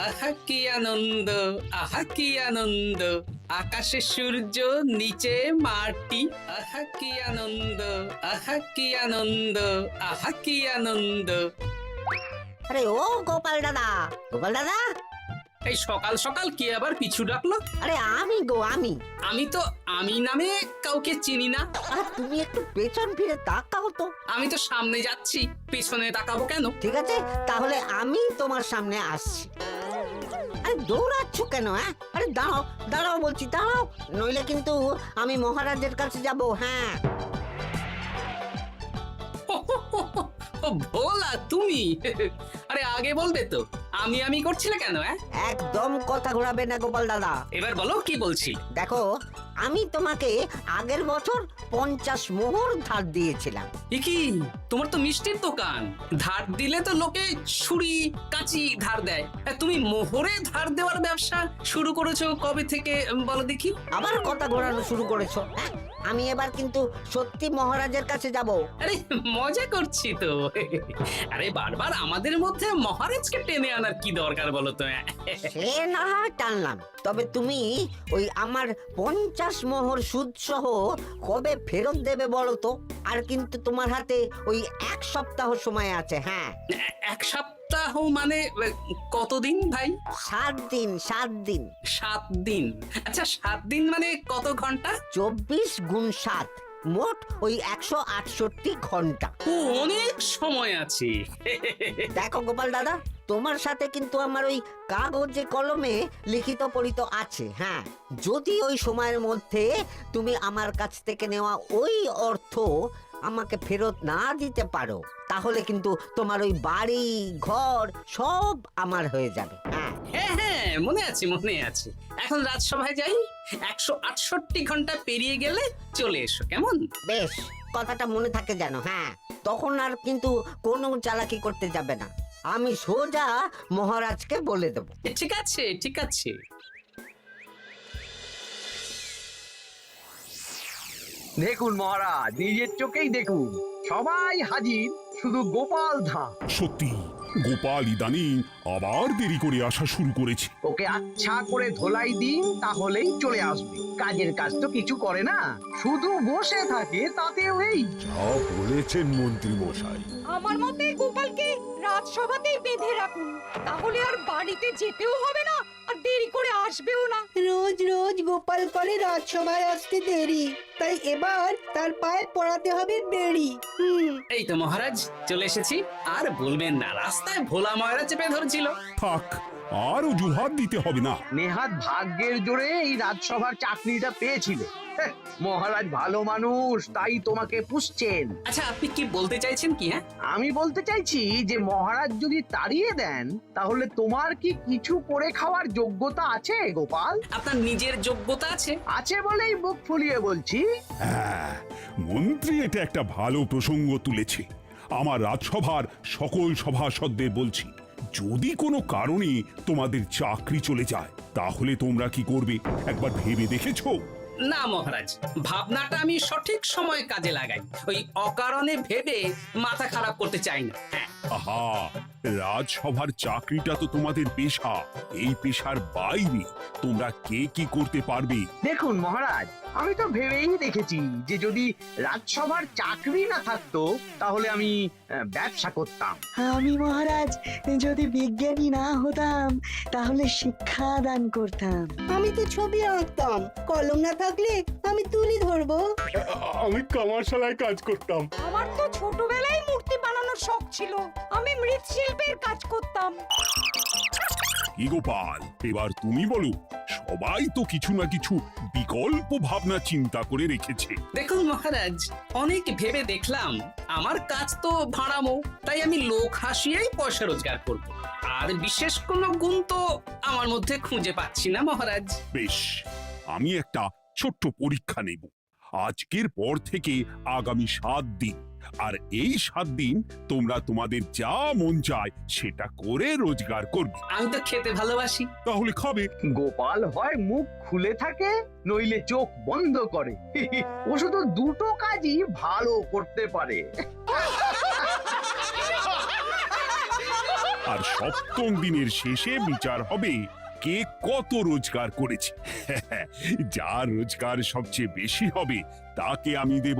আহা কি আনন্দ, আহা কি আনন্দ, আকাশে সূর্য নিচে মাটি। আহা কি আনন্দ, আহা কি আনন্দ, আহা কি আনন্দ। আরে ও গোপাল দাদা, গোপাল দাদা, এই সকাল সকাল কে আবার পিছু ডাকলো? আরে আমি গো আমি। আমি তো আমি নামে কাউকে চিনি না। আর তুমি একটু পেছন ফিরে তাকাও তো। আমি তো সামনে যাচ্ছি, পিছনে তাকাবো কেন? ঠিক আছে, তাহলে আমি তোমার সামনে আসছি। আরে দৌড়াচ্ছ কেন? আরে দাঁড়াও দাঁড়াও বলছি, দাঁড়াও, নইলে কিন্তু আমি মহারাজের কাছে যাব। হ্যাঁ, ও ভোলা তুমি? আরে আগে বলবে তো, আমি করছিলে কেন? একদম কথা ঘোরাবে না গোপাল দাদা। এবার বলো কি বলছি। দেখো, আমি তোমাকে আগের বছর 50 মোহর ধার দিয়েছিলাম। এ কি, তোমার তো মিষ্টির দোকান, ধার দিলে তো লোকে ছুরি কাঁচি ধার দেয়, আর তুমি মোহরে ধার দেওয়ার ব্যবসা শুরু করেছো কবে থেকে বলো দেখি? আবার কথা ঘোরানো শুরু করেছো। আমি এবার কিন্তু সত্যি মহারাজের কাছে যাব। আরে মজা করছি তো। আরে বারবার আমাদের মধ্যে মহারাজকে টেনে আনার কি দরকার বলো তো? সে না হয় টানলাম, তবে তুমি ওই আমার 50 মোহর সুদ সহ কবে ফেরত দেবে বলো তো? আর কিন্তু তোমার হাতে ওই 1 সপ্তাহ সময় আছে। হ্যাঁ, 1 সপ্তাহ মানে কতদিন ভাই? 7 দিন, 7 দিন। 7 দিন? আচ্ছা 7 দিন মানে কত ঘন্টা? 24 গুণ 7, মোট ওই 168 ঘন্টা। ও, অনেক সময় আছে। দেখো গোপাল দাদা, তোমার সাথে কিন্তু আমার ওই কাগজে কলমে লিখিত পড়িত আছে। হ্যাঁ, যদি ওই সময়ের মধ্যে তুমি আমার কাছ থেকে নেওয়া ওই অর্থ আমাকে ফেরত না দিতে পারো, তাহলে কিন্তু তোমার ওই বাড়ি ঘর সব আমার হয়ে যাবে। হ্যাঁ হ্যাঁ হ্যাঁ, মনে আছে মনে আছে। এখন রাজসভায় যাই, 168 ঘন্টা পেরিয়ে গেলে চলে এসো, কেমন? বেশ, কথাটা মনে থাকে যেন। হ্যাঁ, তখন আর কিন্তু কোনো চালাকি করতে যাবে না, আমি সোজা মহারাজকে বলে দেব। ঠিক আছে ঠিক আছে। দেখুন মহারাজ, নিজের চোখেই দেখুন, সবাই হাজির, শুধু গোপাল ধা। সত্যি গোপাল ইদানিং আবার দেরি করে আসা শুরু করেছে। ওকে আচ্ছা করে ধোলাই দিন, তাহলেই চলে আসবে। কাজের কাজ তো কিছু করে না, শুধু বসে থাকে, তাতেও এই। যা বলেছেন মন্ত্রী মশাই। আমার মতে গোপালকে রাজসভাতেই বেঁধে রাখুন, তাহলে আর বাড়িতে যেতেও হবে না, আর দেরি করে আসবেও না। রোজ রোজ গোপাল করে রাজসভায় আসতে দেরি, তাই এবার তার পায়ে পড়াতে হবে বেড়ি। এই তো মহারাজ চলে এসেছি। আর বলবেন না, রাস্তায় ভোলা ময়রা চেপে ধরছিল। থাক, আর অজুহাত দিতে হবে না। নেহাত ভাগ্যের জোরে এই রাজসভার চাকরিটা পেয়েছিল। মহারাজ ভালো মানুষ, তাই তোমাকে পুষছেন। আচ্ছা আপনি কি বলতে চাইছেন কি? আমি বলতে চাইছি যে মহারাজ যদি তাড়িয়ে দেন, তাহলে তোমার কি কিছু করে খাওয়ার যোগ্যতা আছে গোপাল? আপনার নিজের যোগ্যতা আছে? আছে বলেই মুখ ফুলিয়ে বলছি। হ্যাঁ, মন্ত্রী এটা একটা ভালো প্রসঙ্গ তুলেছে। আমার রাজসভার সকল সভাসদদের বলছি, যদি কোনো কারণে তোমাদের চাকরি চলে যায়, তাহলে তোমরা কি করবে একবার ভেবে দেখেছো? না মহারাজ, ভাবনাটা আমি সঠিক সময় কাজে লাগাই, ওই অকারণে ভেবে মাথা খারাপ করতে চাই না। হ্যাঁ, আহা, রাজসভার চাকরিটা তো তোমাদের পেশা। এই পেশার বাইরে তোমরা কে কি করতে পারবে? দেখুন মহারাজ, আমি তো ভেবেই দেখেছি যে যদি রাজসভার চাকরি না থাকতো, তাহলে আমি ব্যবসা করতাম। আমি মহারাজ যদি বিজ্ঞানী না হতাম, তাহলে শিক্ষা দান করতাম। আমি তো ছবি আঁকতাম, কলম না থাকলে আমি তুলি ধরবো। আমি কামারশালায় কাজ করতাম। আমার তো ছোটবেলায় মূর্তি বানানোর শখ ছিল, আমি মৃৎশিল্পের কাজ করতাম। কি গোপাল, এবার তুমি বলো। সবাই তো কিছু না কিছু বিকল্প ভাবনা চিন্তা করে রেখেছে। দেখুন মহারাজ, অনেক ভেবে দেখলাম আমার কাজ তো ভাড়ামো, তাই আমি লোক হাসিয়েই পয়সা রোজগার করব। আর বিশেষ কোনো গুণ তো আমার মধ্যে খুঁজে পাচ্ছি না মহারাজ। বেশ, আমি একটা ছোট্ট পরীক্ষা নেব। আজকের পর থেকে আগামী 7 দিন, আর এই 7 দিন তোমরা তোমাদের যা মন চায় সেটা করে রোজগার করবে। আমি তো খেতে ভালোবাসি। তাহলে খাবে। গোপাল হয় মুখ খুলে থাকে, নইলে চোখ বন্ধ করে। ও শুধু দুটো কাজই ভালো করতে পারে। আর সপ্তম দিনের শেষে বিচার হবে কে কত রোজগার করেছে। যার রোজগার সবচেয়ে বেশি হবে তাকে আমি দেব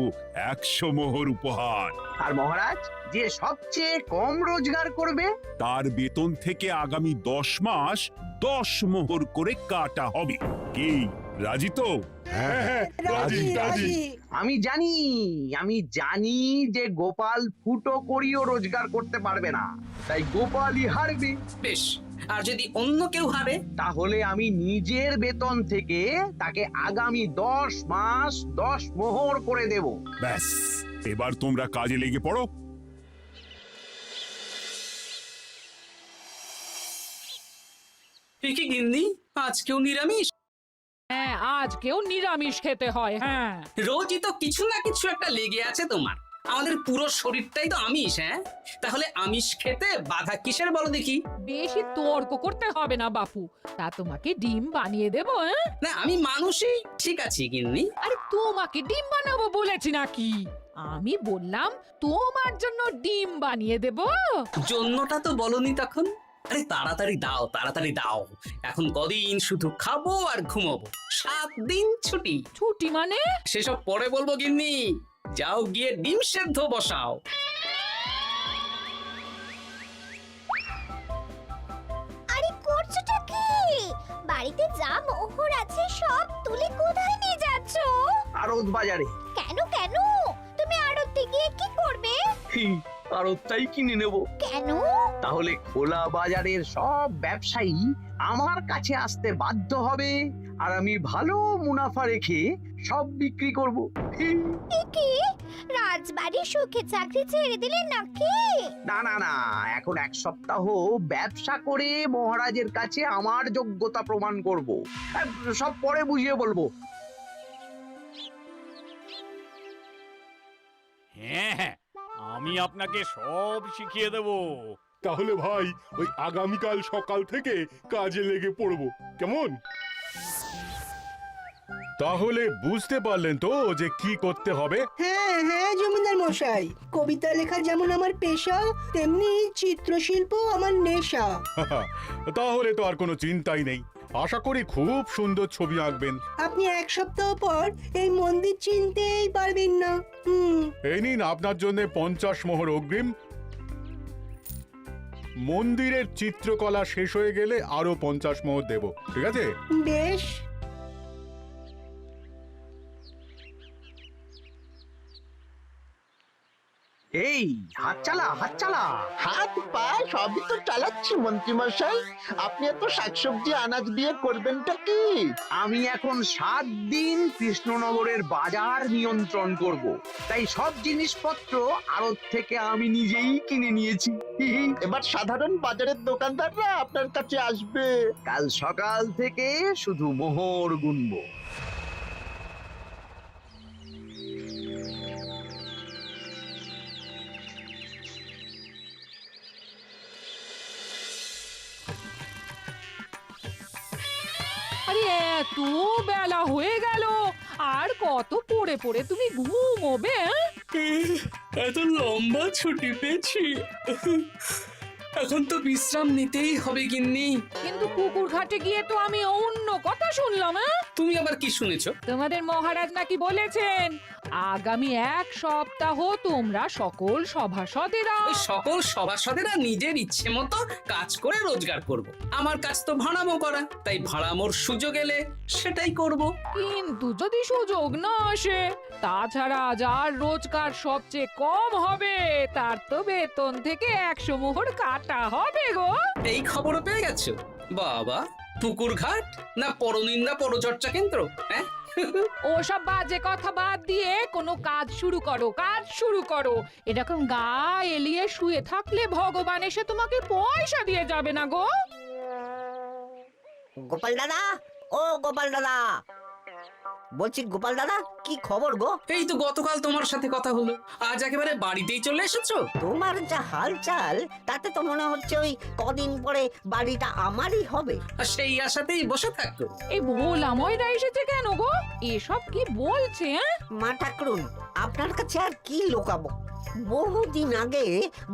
100 মোহর উপহার। আর মহারাজ, যে সবচেয়ে কম রোজগার করবে তার বেতন থেকে আগামী 10 মাস 10 মোহর করে কাটা হবে। কি রাজি তো? হ্যাঁ, রাজি রাজি। আমি জানি যে গোপাল ফুটো করিও রোজগার করতে পারবে না, তাই গোপালই হারবে। বেশ, আর যদি অন্য কেউ হারে? তাহলে আমি নিজের বেতন থেকে তাকে আগামী 10 মাস 10 মোহর করে দেব। ব্যাস, এবার তোমরা কাজে লেগে পড়ো। এ কি গিন্নি, আজকেও নিরামিষ? হ্যাঁ, আজকেও নিরামিষ খেতে হয়। হ্যাঁ, রোজই তো কিছু না কিছু একটা লেগে আছে তোমার। আমাদের পুরো শরীরটাই তো আমিষ। হ্যাঁ, তাহলে আমিষ খেতে বাধা কিসের বলো দেখি? বেশি তর্ক করতে হবে না বাপু, তা তোমাকে ডিম বানিয়ে দেবো। হ্যাঁ, না, আমি মানুষই ঠিক আছি গিন্নি। আরে তোমাকে ডিম বানাবো বলেছি নাকি? আমি বললাম তোমার জন্য ডিম বানিয়ে দেবো। জন্যটা তো বলনি তখন। আরে তাড়াতাড়ি দাও, তাড়াতাড়ি দাও। এখন কদিন শুধু খাবো আর ঘুমাবো, 7 দিন ছুটি। ছুটি মানে? সেসব পরে বলবো গিন্নি। যাও গিয়ে ডিম সেদ্ধ বসাও। আরে করছোটা কি? বাড়িতে যা মোহর আছে সব তুলে কোথায় নিয়ে যাচ্ছ? আড়ত বাজারে। কেন কেন? তুমি আড়তে গিয়ে কি করবে? আড়তটাই কিনে নেব। কেন? তাহলে খোলা বাজারের সব ব্যবসায়ী আমার কাছে আসতে বাধ্য হবে, আর আমি ভালো মুনাফা রেখে সব বিক্রি করব। কি রাজবাড়ির সুখে চাকরি ছেড়ে দিলে নাকি? না না না, এখন 1 সপ্তাহ ব্যবসা করে মহারাজের কাছে আমার যোগ্যতা প্রমাণ করব। সব পরে বুঝিয়ে বলবো। হ্যাঁ, আমি আপনাকে সব শিখিয়ে দেব। তাহলে ভাই ওই আগামীকাল সকাল থেকে কাজে লেগে পড়বো, কেমন? তাহলে বুঝতে পারলেন তো যে কি করতে হবে? হ্যাঁ হ্যাঁ জমিদার মশাই, কবিতা লেখা যেমন আমার পেশা, তেমনি চিত্রশিল্প আমার নেশা। তাহলে তো আর কোনো চিন্তাই নেই। আশা করি খুব সুন্দর ছবি আঁকবেন। আপনি 1 সপ্তাহ পর এই মন্দির চিনতেই পারবেন না। এই নিন আপনার জন্য 50 মোহর অগ্রিম। মন্দিরের চিত্রকলা শেষ হয়ে গেলে আরো 50 মোহর দেব, ঠিক আছে? বেশ। এই হাত চালা, হাত চালা। হাত পা সবই তো চালাচ্ছি মন্ত্রী মশাই। আপনি এত শাকসবজি আনাজ দিয়ে করবেনটা কি? আমি এখন 7 দিন কৃষ্ণনগরের বাজার নিয়ন্ত্রণ করব, তাই সব জিনিসপত্র আড়ত থেকে আমি নিজেই কিনে নিয়েছি। এবার সাধারণ বাজারের দোকানদাররা আপনার কাছে আসবে। কাল সকাল থেকে শুধু মোহর গুনবো। আরে এত বেলা হয়ে গেল, আর কত পড়ে পড়ে তুমি ঘুমোবে? এত লম্বা ছুটি পেয়েছি, এখন তো বিশ্রাম নিতেই হবে গিন্নি। কিন্তু পুকুর ঘাটে গিয়ে তো আমি অন্য কথা শুনলাম। তুমি আবার কি শুনেছো? তোমাদের মহারাজ নাকি বলেছেন আগামী 1 সপ্তাহ তোমরা সকল সভাসদেরা ওই সকল সভাসদেরা নিজের ইচ্ছে মতো কাজ করে রোজগার করব। আমার কাজ তো ভাড়ামো করা, তাই ভাড়ামোর সুযোগ এলে সেটাই করব। কিন্তু যদি সুযোগ না আসে, তাছাড়া যার রোজগার সবচেয়ে কম হবে তার তো বেতন থেকে 100 মোহর কাটা হবে গো। এই খবরও পেয়ে গেছো? বাবা, পুকুর ঘাট না পরনিন্দা পরচর্চা কেন্দ্র? হ্যাঁ, ওসব বাজে কথা বাদ দিয়ে কোনো কাজ শুরু করো, কাজ শুরু করো। এরকম গা এলিয়ে শুয়ে থাকলে ভগবান এসে তোমাকে পয়সা দিয়ে যাবে না গো। গোপাল দাদা, ও গোপাল দাদা, বলছি গোপাল দাদা, কি খবর গো? এই তো গতকাল তোমার সাথে কথা হলো, আজ একেবারে বাড়িতেই চলে এসেছো। তোমার যা হালচাল তাতে তো মনে হচ্ছে ওই কদিন পরে বাড়িটা আমারই হবে। আর সেই আশাতেই বসে থাকো। এই ভোলাময়রা এসেছে কেন গো? এসব কি বলছে? মা ঠাকুরুন, আপনার কাছে আর কি লুকাবো? বহুদিন আগে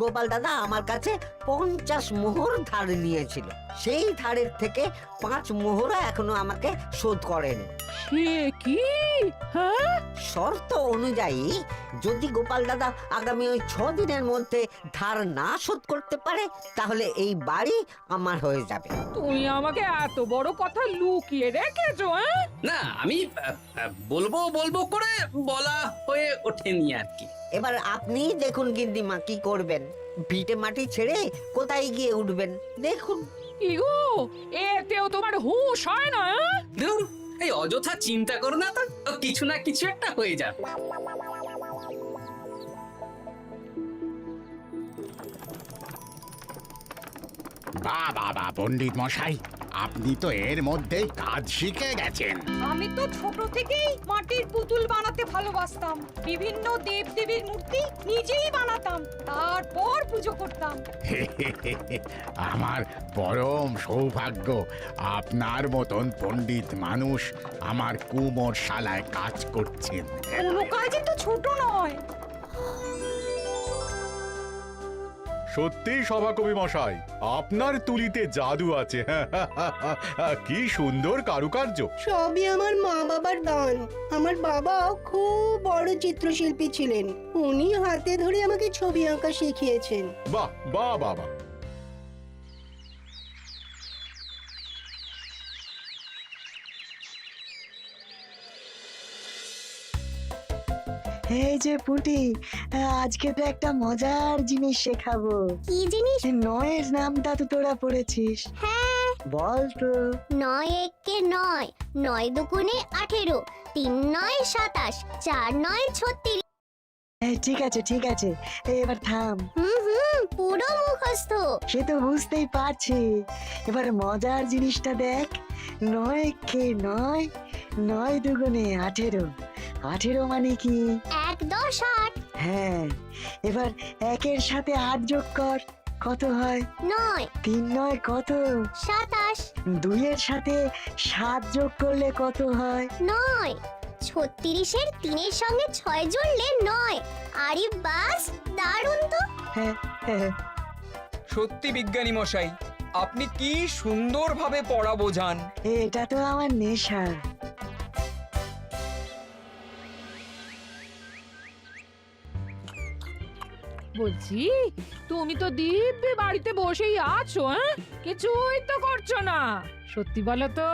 গোপাল দাদা আমার কাছে 50 মোহর ধার নিয়েছিল। সেই ধারের থেকে 5 মোহরা এখনো আমাকে শোধ করেনি। সে কি? হ্যাঁ, শর্ত অনুযায়ী যদি গোপাল দাদা আগামী ওই 6 দিনের মধ্যে ধার না শোধ করতে পারে তাহলে এই বাড়ি আমার হয়ে যাবে। তুমি আমাকে এত বড় কথা লুকিয়ে রেখেছো? হ্যাঁ, না আমি বলবো বলবো করে বলা হয়ে ওঠেনি আর কি। এবার আপনি দেখুন গিন্নিমা কি করবেন। ভিটে মাটি ছেড়ে কোথায় গিয়ে উঠবেন দেখুন। কি গো, এতেও তোমার হুঁশ হয় না? হ্যাঁ? ধুর, এই অযথা চিন্তা করো না তো, কিছু না কিছু একটা হয়ে যাবে। বাহ বাহ বাহ, পণ্ডিত মশাই, আপনি তো এর মধ্যেই কাজ শিখে গেছেন। আমি তো ছোট থেকেই মাটির পুতুল বানাতে ভালোবাসতাম। বিভিন্ন দেবদেবীর মূর্তি নিজেই বানাতাম, তারপর পুজো করতাম। আমার পরম সৌভাগ্য, আপনার মতন পণ্ডিত মানুষ আমার কুমোর শালায় কাজ করছেন। কোনো কাজই তো ছোট নয়। সত্যি সভাকবি মশাই, আপনার তুলিতে জাদু আছে। কি সুন্দর কারুকার্য। সবই আমার মা বাবার দান। আমার বাবা খুব বড় চিত্রশিল্পী ছিলেন। উনি হাতে ধরে আমাকে ছবি আঁকা শিখিয়েছেন। বাহ বাহ বাহ বাহ। এই যে পুটি, আজকে তো একটা মজার জিনিস শেখাবো। কি জিনিস? নয়ের নামটা তো তোরা পড়েছিস। হ্যাঁ, বল তো। 9 একে 9, 9 দুগুণে 18, 3 9 27, 4 9 36। ঠিক আছে ঠিক আছে, এবার থাম। পুরো মুখস্থ। সে তো বুঝতেই পারছি। এবার মজার জিনিসটা দেখ। 9 কে 9, 9 দুগুণে 18, 18 মানে কি? 1 10 8, হ্যাঁ, এবার 1-এর সাথে 8 যোগ কর, কত হয়? 9 3 9 কত? 27, 2-এর সাথে 7 যোগ করলে কত হয়? 9 36-এর 3-এর সঙ্গে 6 জুড়লে 9। আরে বাস, দারুণ তো। হ্যাঁ হ্যাঁ। সত্যি বিজ্ঞানী মশাই, আপনি কি সুন্দরভাবে পড়া বোঝান। এটা তো আমার নেশা। বলছি, তুমি তো দিব্যি বাড়িতে বসেই আছো। হ্যাঁ, কিছুই তো করছো না। সত্যি বলো তো,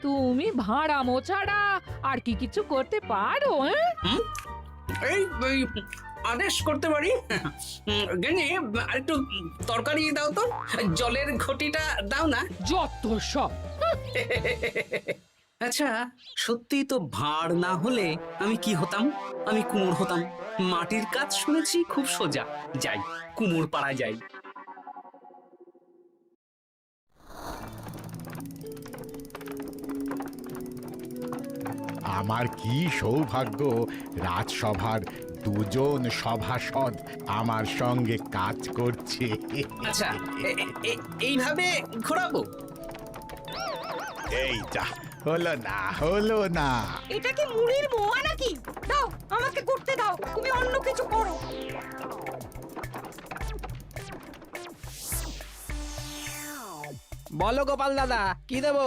তুমি ভাড়া মোছাড়া আর কি কিছু করতে পারো? হ্যাঁ, এই আদেশ করতে পারি। গেনি একটু তরকারি দাও তো, জলের ঘটিটা দাও না। যত সব। আচ্ছা, সত্যি তো ভাড় না হলে আমি কি হতাম? আমি কুমোর হতাম। মাটির কাজ শুনেছি খুব সোজা। যাই, কুমোর পাড়া যাই। আমার কি সৌভাগ্য, রাজসভার দুজন সভাসদ আমার সঙ্গে কাজ করছে। আচ্ছা, এইভাবে ঘোরাবো? এইটা হলো না, হলো না। এটা কি মুড়ির মোয়া নাকি? দাও, আমাকে করতে দাও, তুমি অন্য কিছু করো। বলো গোপাল দাদা, কি দেবো?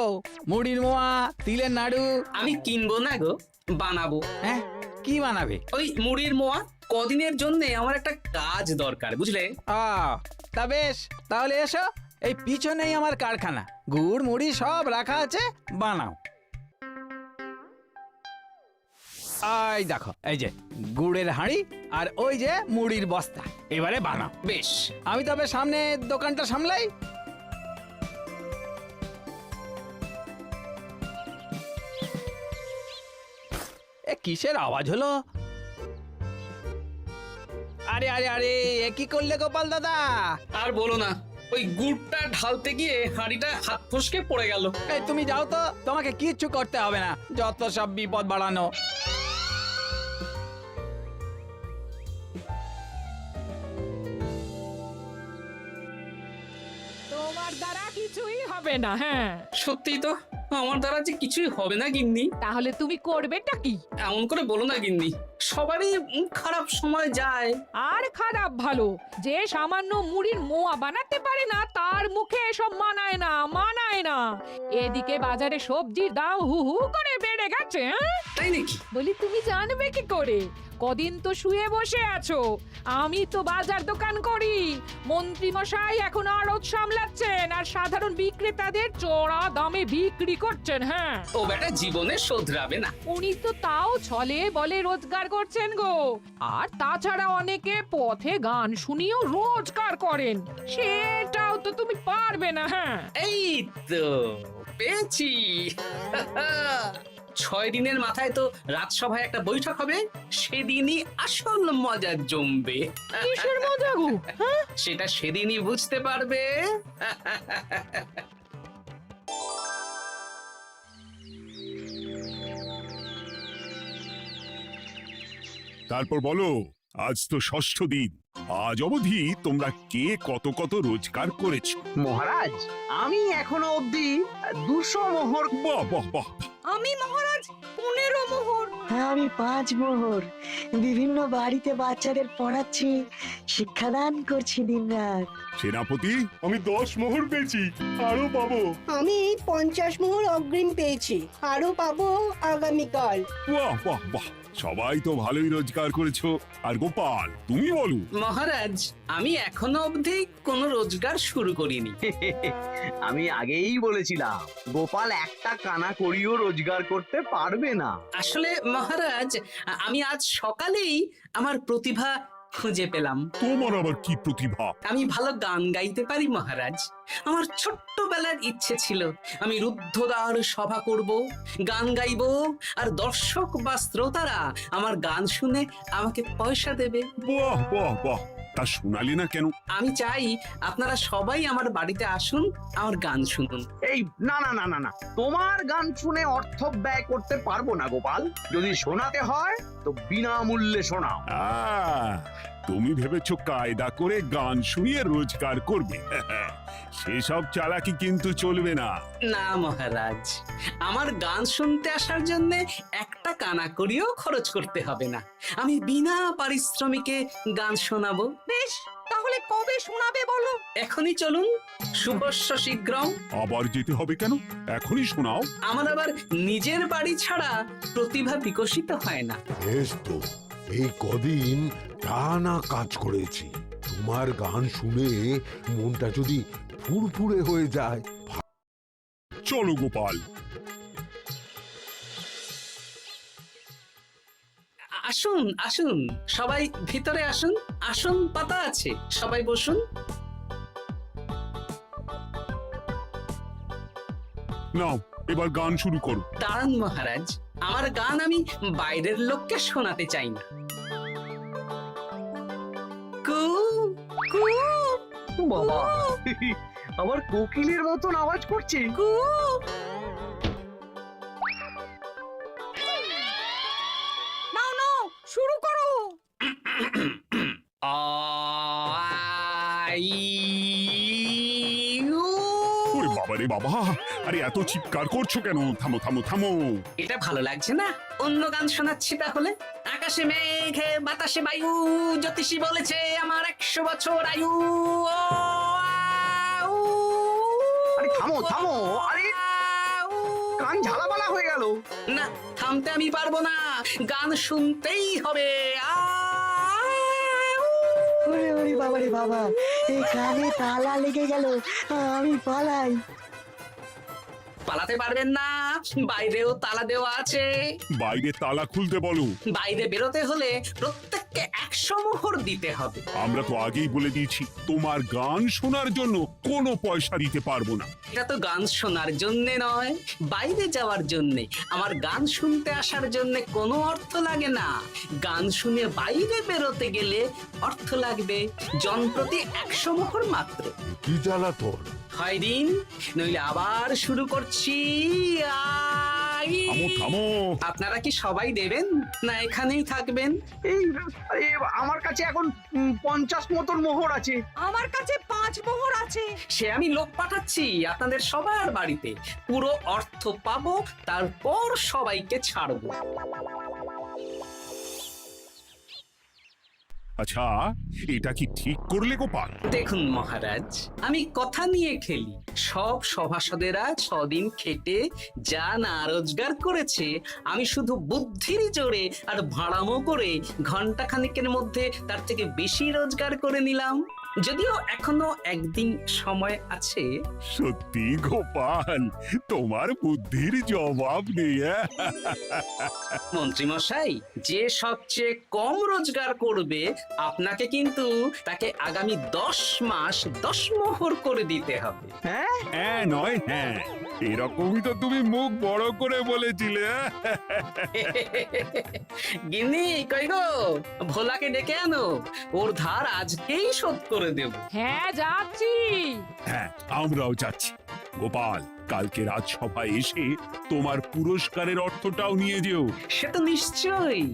মুড়ির মোয়া, তিলের নাড়ু? আমি কিনবো না গো, বানাবো। হ্যাঁ, কি বানাবে? ওই মুড়ির মোয়া। কদিনের জন্য আমার একটা কাজ দরকার, বুঝলে? তা বেশ, তাহলে এসো, এই পিছনেই আমার কারখানা। গুড় মুড়ি সব রাখা আছে, বানাও। এই দেখো, এই যে গুড়ের হাঁড়ি আর ওই যে মুড়ির বস্তা, এবারে বানাও। বেশ, আমি তবে সামনে দোকানটা সামলাই। এ কিসের আওয়াজ হলো? আরে আরে আরে, এ কি করলে গোপাল দাদা? আর বলো না, ওই গুড়টা ঢালতে গিয়ে হাঁড়িটা হাত ফসকে পড়ে গেল। এই তুমি যাও তো, তোমাকে কিচ্ছু করতে হবে না, যত সব বিপদ বাড়ানো। তোমার দ্বারা কিছুই হবে না। হ্যাঁ, সত্যি তো, আমার দ্বারা যে কিছুই হবে না গিন্নি। তাহলে তুমি করবেটা কি? এমন করে বলো না গিন্নি, সবারই খারাপ সময় যায়। আর খারাপ ভালো, যে সামান্য মুড়ির মোয়া বানাতে পারে না তার মুখে এসব মানায় না, মানায় না। এদিকে বাজারে সবজির দাম হু হু করে বেড়ে গেছে। তাই নাকি? বলি তুমি জানবে কি করে? কদিন তো শুয়ে বসে আছো, আমি তো বাজার দোকান করি। মন্ত্রী মশাই এখন আড়ত সামলাচ্ছেন আর সাধারণ বিক্রেতাদের চড়া দামে বিক্রি করছেন। হ্যাঁ, ও বেটা জীবনে শোধরাবে না। উনি তো তাও ছলে বলে রোজগার করছেন গো। আর তাছাড়া অনেকে পথে গান শুনিয়েও রোজগার করেন, সেটাও তো তুমি পারবে না। হ্যাঁ, এই তো পেয়েছি। 6 দিনের মাথায় তো রাজসভায় একটা বৈঠক হবে, সেদিনই আসল মজা জমবে। কিসের মজা গো? হ্যাঁ, সেটা সেদিনই বুঝতে পারবে। তারপর বলো, আজ তো ষষ্ঠ দিন, আজ অবধি তোমরা কে কত কত রোজগার করেছো? মহারাজ, আমি এখনো অবধি 200 মোহর। বাহ বাহ বাহ! আমি মহারাজ 15 মোহর। হ্যাঁ, আমি 5 মোহর। বিভিন্ন বাড়িতে বাচ্চাদের পড়াচ্ছি, শিক্ষাদান করছি দিনরাত। সেনাপতি, আমি 10 মোহর পেয়েছি, আরো পাবো। আমি 50 মোহর অগ্রিম পেয়েছি, আরো পাবো আগামীকাল। বাহ বাহ বাহ! সবাই তো ভালোই রোজগার করেছো। আর গোপাল, তুমি বলো। মহারাজ, আমি এখনো অবধি কোনো রোজগার শুরু করিনি। আমি আগেই বলেছিলাম গোপাল একটা কানা করিও রোজগার করতে পারবে না। আসলে মহারাজ, আমি আজ সকালেই আমার প্রতিভা খুঁজে পেলাম। তোমার আবার কি প্রতিভা? আমি ভালো গান গাইতে পারি মহারাজ। আমার ছোট্টবেলার ইচ্ছে ছিল আমি রুদ্ধদ্বার সভা করব, গান গাইবো, আর দর্শক বা শ্রোতারা আমার গান শুনে আমাকে পয়সা দেবে। বাহ বাহ বাহ! তা শোনালি না কেন? আমি চাই আপনারা সবাই আমার বাড়িতে আসুন, আমার গান শুনুন। এই না না না না না, তোমার গান শুনে অর্থ ব্যয় করতে পারবো না গোপাল। যদি শোনাতে হয় তো বিনামূল্যে শোনাও। তুমি ভেবেছো কায়দা করে গান শুনিয়ে রোজগার করবে? সেসব চালাকি কিন্তু চলবে না। না মহারাজ, আমার গান শুনতে আসার জন্য একটা কানা করিও খরচ করতে হবে না। আমি বিনা পারিশ্রমিকে গান শোনাবো। বেশ, তাহলে কবে শোনাবে বলো? এখনই চলুন, শুভস্য শীঘ্রম। আবার যেতে হবে কেন? এখনই শোনাও। আমার আবার নিজের বাড়ি ছাড়া প্রতিভা বিকশিত হয় না। বেশ তো, এই কদিন টানা কাজ করেছি, তোমার গান শুনে মনটা যদি ফুরফুরে হয়ে যায়। চলো গোপাল। আসুন আসুন, সবাই ভিতরে আসুন। আসন পাতা আছে, সবাই বসুন। নাও, এবার গান শুরু করো। দাঁড়ান মহারাজ, আমার গান আমি বাইরের লোককে শোনাতে চাই না। কু কু বাবা, আবার কোকিলের মতন আওয়াজ করছে। কু। নাও নাও, শুরু করো। ওরে বাবা রে বাবা! আরে এত চিৎকার করছো কেন? থামো থামো থামো! এটা ভালো লাগছে না? অন্য গান শোনাচ্ছি তাহলে। আকাশে মেঘে বাতাসে বায়ু, জ্যোতিষী বলেছে আমার 100 বছর আয়ু। আরে থামো থামো, আরে কান ঝালাপালা হয়ে গেল। না, থামতে আমি পারবো না, গান শুনতেই হবে। ওরে ওরে বাবা রে বাবা, এই কানে তালা লেগে গেল, আমি পালাই। পালাতে পারবেন না, বাইরেও তালা দেওয়া আছে। বাইরে তালা খুলতে বলো। বাইরে বেরোতে হলে প্রত্যেককে 100 মোহর দিতে হবে। আমরা তো আগেই বলে দিয়েছি, তোমার গান শোনার জন্য কোনো পয়সা দিতে পারবো না। এটা তো গান শোনার জন্য নয়, বাইরে যাওয়ার জন্য। আমার গান শুনতে আসার জন্য কোনো অর্থ লাগে না। গান শুনে বাইরে বেরোতে গেলে অর্থ লাগবে, জনপ্রতি 100 মোহর মাত্র। কি জ্বালাতন! হয় দিন, নইলে আবার শুরু করছি। থামো থামো। আপনারা কি সবাই দেবেন না এখানেই থাকবেন? এই আমার কাছে এখন 50 মতন মোহর আছে। আমার কাছে 5 মোহর আছে। সে আমি লোক পাঠাচ্ছি আপনাদের সবার বাড়িতে, পুরো অর্থ পাবো, তারপর সবাইকে ছাড়বো। আচ্ছা, এটা কি ঠিক করলে গোপাল? দেখুন মহারাজ, আমি কথা নিয়ে খেলি। সব সভাসদেরা 6 দিন খেটে যা না রোজগার করেছে, আমি শুধু বুদ্ধির জোরে আর ভাড়ামো করে ঘন্টা খানিকের মধ্যে তার থেকে বেশি রোজগার করে নিলাম। যদিও এখনো একদিন সময় আছে। সত্যি গোপাল, তোমার বুদ্ধির জবাব নেই। মন্ত্রী মশাই, যে সবচেয়ে কম রোজগার করবে আপনাকে কিন্তু তাকে আগামী 10 মাস 10 মোহর করে দিতে হবে। হ্যাঁ নয় হ্যাঁ, এরকমই তো তুমি মুখ বড় করে বলেছিলে। গিন্নি কই গো, ভোলাকে ডেকে আনো, ওর ধার আজকেই শোধ করে দেব। হ্যাঁ যাচ্ছি। হ্যাঁ, আমরাও যাচ্ছি। গোপাল, কালকে রাজসভায় এসে তোমার পুরস্কারের অর্থটাও নিয়ে যেও। সে তো নিশ্চয়ই।